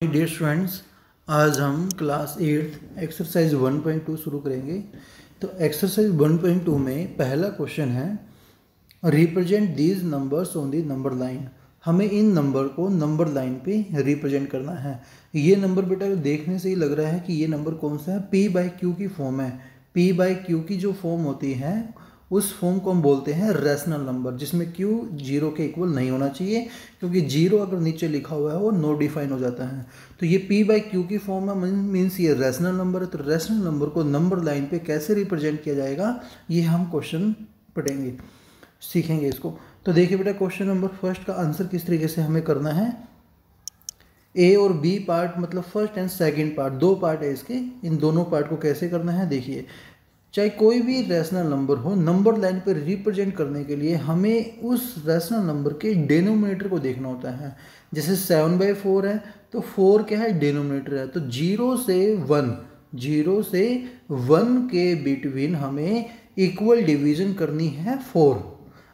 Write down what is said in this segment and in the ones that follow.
Dear students, आज हम class 8 exercise 1.2 शुरू करेंगे। तो एक्सरसाइज 1.2 में पहला क्वेश्चन है represent these numbers on the number line. हमें इन नंबर को नंबर लाइन पे रिप्रेजेंट करना है। ये नंबर बेटा देखने से ही लग रहा है कि ये नंबर कौन सा है, पी बाई क्यू की फॉर्म है। पी बाई क्यू की जो फॉर्म होती है उस फॉर्म को हम बोलते हैं रैशनल नंबर, जिसमें क्यू जीरो के इक्वल नहीं होना चाहिए, क्योंकि जीरो अगर नीचे लिखा हुआ है वो नो डिफाइन हो जाता है। तो ये पी बाई क्यू की फॉर्म है, मीन्स ये रैशनल नंबर है। तो रैशनल नंबर को नंबर लाइन पे कैसे रिप्रेजेंट किया जाएगा, ये हम क्वेश्चन पढ़ेंगे, सीखेंगे इसको। तो देखिए बेटा, क्वेश्चन नंबर फर्स्ट का आंसर किस तरीके से हमें करना है। ए और बी पार्ट, मतलब फर्स्ट एंड सेकंड पार्ट, दो पार्ट है इसके। इन दोनों पार्ट को कैसे करना है देखिए। चाहे कोई भी रैशनल नंबर हो, नंबर लाइन पर रिप्रेजेंट करने के लिए हमें उस रैशनल नंबर के डिनोमिनेटर को देखना होता है। जैसे 7/4 है तो 4 क्या है, डिनोमिनेटर है। तो 0 से 1 के बिटवीन हमें इक्वल डिवीजन करनी है 4।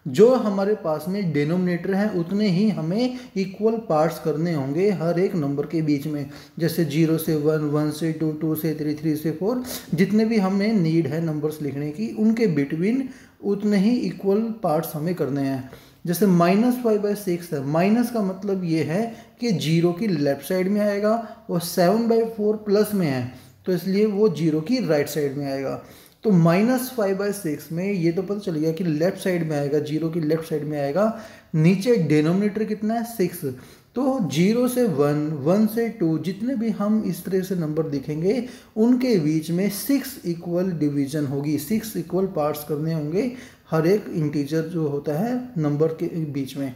जो हमारे पास में डिनोमिनेटर है उतने ही हमें इक्वल पार्ट्स करने होंगे हर एक नंबर के बीच में। जैसे 0 से 1, 1 से 2, 2 से 3, 3 से 4, जितने भी हमें नीड है नंबर्स लिखने की, उनके बिटवीन उतने ही इक्वल पार्ट्स हमें करने हैं। जैसे -5/6 है, माइनस का मतलब ये है कि 0 की लेफ्ट साइड में आएगा, और 7/4 प्लस में है तो इसलिए वो 0 की राइट साइड में आएगा। तो -5/6 में ये तो पता चल गया कि लेफ्ट साइड में आएगा, 0 की लेफ्ट साइड में आएगा। नीचे डिनोमिनेटर कितना है, 6। तो 0 से 1, 1 से 2, जितने भी हम इस तरह से नंबर दिखेंगे उनके बीच में 6 इक्वल डिवीजन होगी, 6 इक्वल पार्ट्स करने होंगे हर एक इंटीजर जो होता है नंबर के बीच में।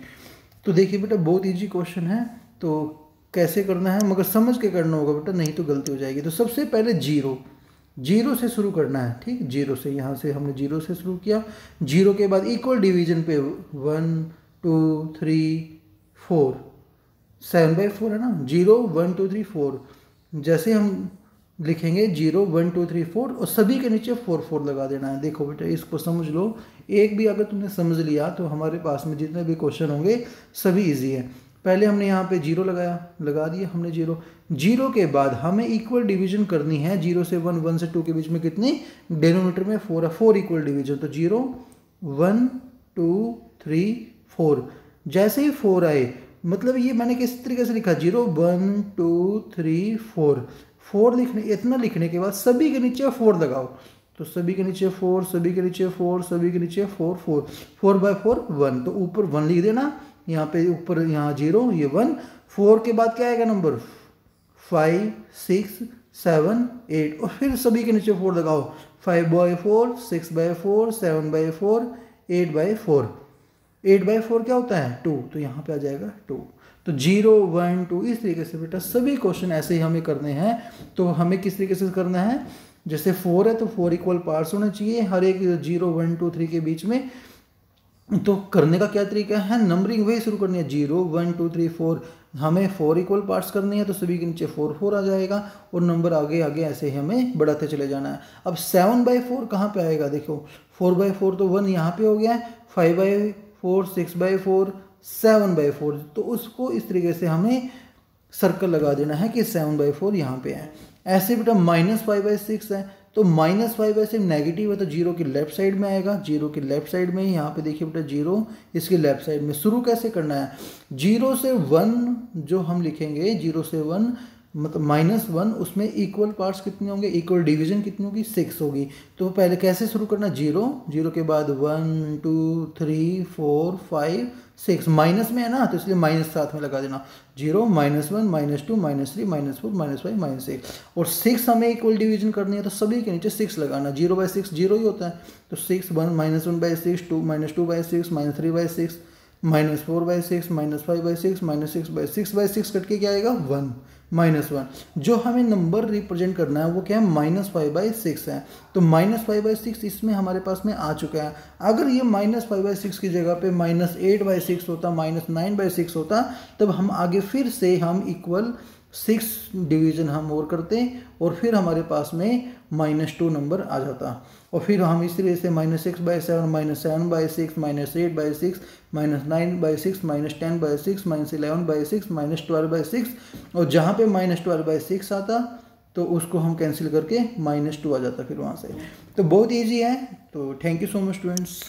तो देखिए बेटा, बहुत ईजी क्वेश्चन है। तो कैसे करना है, मगर समझ के करना होगा बेटा, नहीं तो गलती हो जाएगी। तो सबसे पहले जीरो से शुरू करना है, ठीक। जीरो से, यहाँ से हमने जीरो से शुरू किया। जीरो के बाद इक्वल डिवीजन पे 1, 2, 3, 4, 7/4 है ना। 0, 1, 2, 3, 4 जैसे हम लिखेंगे 0, 1, 2, 3, 4, और सभी के नीचे 4, 4 लगा देना है। देखो बेटा, इसको समझ लो। एक भी अगर तुमने समझ लिया तो हमारे पास में जितने भी क्वेश्चन होंगे सभी ईजी है। पहले हमने यहाँ पे 0 लगा दिया हमने 0 के बाद हमें इक्वल डिवीजन करनी है। 0 से 1, 1 से 2 के बीच में कितनी, डिनोमिनेटर में 4 है, 4 इक्वल डिवीजन। तो 0, 1, 2, 3, 4। जैसे ही 4 आए, मतलब ये मैंने किस तरीके से लिखा, 0, 1, 2, 3, 4। 4 लिखने, इतना लिखने के बाद सभी के नीचे 4 लगाओ। तो सभी के नीचे 4, सभी के नीचे 4, सभी के नीचे 4, 4, 4/4 1। तो ऊपर 1 लिख देना, यहाँ पे ऊपर, यहाँ 0, ये 1। 4 के बाद क्या आएगा नंबर, 5, 6, 7, 8, और फिर सभी के नीचे 4 लगाओ। 5/4, 6/4, 7/4, 8/4। 8/4 क्या होता है, 2। तो यहाँ पे आ जाएगा 2। तो 0, 1, 2, इस तरीके से बेटा सभी क्वेश्चन ऐसे ही हमें करने हैं। तो हमें किस तरीके से करना है, जैसे 4 है तो 4 इक्वल पार्ट्स होने चाहिए हर एक 0, 1, 2, 3 के बीच में। तो करने का क्या तरीका है, नंबरिंग वही शुरू करनी है। 0, 1, 2, 3, 4, हमें 4 इक्वल पार्ट्स करनी है, तो सभी के नीचे 4, 4 आ जाएगा, और नंबर आगे आगे ऐसे ही हमें बढ़ाते चले जाना है। अब 7/4 कहाँ पे आएगा, देखो 4/4 तो 1 यहाँ पे हो गया है, 5/4, 6/4, 7/4। तो उसको इस तरीके से हमें सर्कल लगा देना है कि 7/4 यहाँ पे है। ऐसे बेटा -5/6 है, तो -5/6 नेगेटिव है, तो 0 की लेफ्ट साइड में आएगा। 0 की लेफ्ट साइड में, यहाँ पे देखिए बेटा 0 इसकी लेफ्ट साइड में। शुरू कैसे करना है, 0 से 1 जो हम लिखेंगे, 0 से 1 मतलब -1, उसमें इक्वल पार्ट्स कितने होंगे, इक्वल डिवीजन कितनी होगी, 6 होगी। तो पहले कैसे शुरू करना, 0 के बाद 1, 2, 3, 4, 5, 6, माइनस में है ना, तो इसलिए माइनस साथ में लगा देना। 0, -1, -2, -3, -4, -5, -6, और 6 हमें इक्वल डिवीजन करनी है, तो सभी के नीचे 6 लगाना। 0/6 0 ही होता है, तो 6, 1, -1/6, 2, -2/6, -3/6, -4/6, -5/6, -6/6 कट के क्या आएगा, 1, -1। जो हमें नंबर रिप्रेजेंट करना है वो क्या है, -5/6 है। तो -5/6 इसमें हमारे पास में आ चुका है। अगर ये -5/6 की जगह पे -8/6 होता, -9/6 होता, तब हम आगे फिर से हम इक्वल 6 डिवीजन हम और करते, और फिर हमारे पास में -2 नंबर आ जाता। और फिर हम इस तरह से -6/7, -7/6, -8/6, -9/6, -10/6, -11/6, -12/6, और जहाँ पे -12/6 आता तो उसको हम कैंसिल करके -2 आ जाता फिर वहाँ से। तो बहुत ईजी है। तो thank you so much students.